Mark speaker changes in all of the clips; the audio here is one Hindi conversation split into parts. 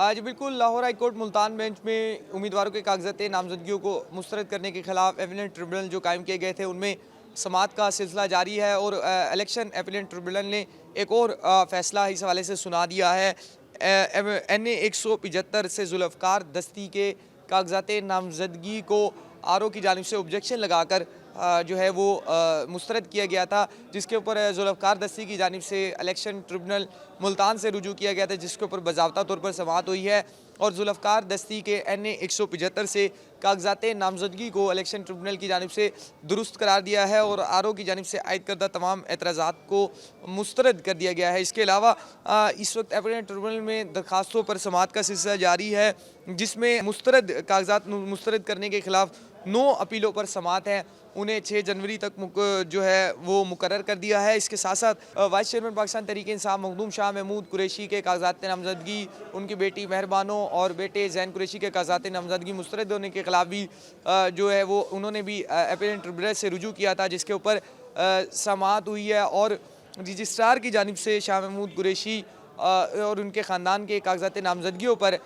Speaker 1: आज बिल्कुल Lahore high court Multan bench में उम्मीदवारों के कागजात नामजदगियों को मुस्तरद करने के खिलाफ एपीलेट ट्रिब्यूनल जो कायम किए गए थे उनमें समाअत का सिलसिला जारी है और इलेक्शन एपीलेट ट्रिब्यूनल ने एक और फैसला इस हवाले से सुना दिया है। NA 175 से जुल्फ़कार दस्ती के कागजात नामजदगी को RO की जानिब से ऑब्जेक्शन लगाकर जो है वो मुस्तरद किया गया था, जिसके ऊपर जुल्फ़कार दस्ती की जानिब से इलेक्शन ट्रिब्यूनल मुल्तान से रुजू किया गया था, जिसके ऊपर बाज़ाब्ता तौर पर समाअत हुई है और जुल्फ़कार दस्ती के NA 175 से कागजात नामजदगी को इलेक्शन ट्रिब्यूनल की जानिब से दुरुस्त करार दिया है और RO की जानिब से आयद करदा तमाम एतराज़ात को मुस्तरद कर दिया गया है। इसके अलावा इस वक्त एपीलेट ट्रिब्यूनल में दरखास्तों पर समाअत का सिलसिला जारी है, जिसमें मुस्तरद कागजात मुस्तरद करने के खिलाफ 9 अपीलों पर समाअत है। उन्हें 6 जनवरी तक जो है वो मुकर्रर कर दिया है। इसके साथ साथ वाइस चेयरमैन पाकिस्तान तहरीक-ए-इंसाफ मखदूम शाह महमूद कुरैशी के कागजात नामजदगी, उनकी बेटी मेहरबानो और बेटे जैन कुरैशी के कागजात नामजदगी मुस्तरद होने के खिलाफ भी जो है वो उन्होंने भी एपीलेट ट्रिब्यूनल से रुजू किया था, जिसके ऊपर समाअत हुई है और रजिस्ट्रार की जानिब से शाह महमूद कुरैशी और उनके ख़ानदान के कागजात नामजदगियों पर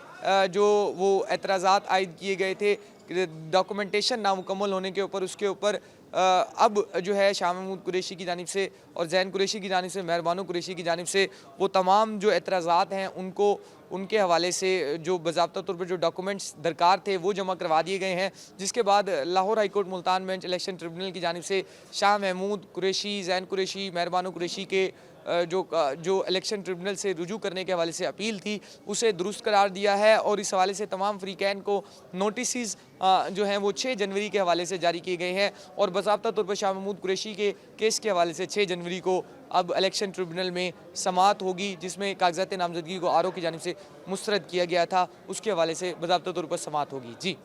Speaker 1: जो वो एतराज़ात आयद किए गए थे डॉक्यूमेंटेशन नामुकम्मल होने के ऊपर, उसके ऊपर अब जो है शाह महमूद कुरैशी की जानिब से और जैन कुरैशी की जानिब से, मेहरबानो कुरैशी की जानिब से वो तमाम जो एतराज़ात हैं उनको उनके हवाले से जो बाज़ाब्ता तौर पर जो डॉक्यूमेंट्स दरकार थे वो जमा करवा दिए गए हैं। जिसके बाद Lahore high court Multan bench election tribunal की जानिब से शाह महमूद कुरैशी, जैन कुरैशी, मेहरबानो कुरैशी के जो इलेक्शन ट्रिब्यूनल से रुजू करने के हवाले से अपील थी उसे दुरुस्त करार दिया है और इस हवाले से तमाम फ़रीक़ैन को नोटिस जो हैं वो 6 जनवरी के हवाले से जारी किए गए हैं और बाज़ाब्ता तौर पर शाह महमूद कुरैशी के केस के हवाले से 6 जनवरी को अब इलेक्शन ट्रिब्यूनल में समाअत होगी, जिसमें कागजात नामजदगी को RO की जानिब से मुस्तरद किया गया था, उसके हवाले से बाज़ाब्ता तौर पर समाअत होगी। जी।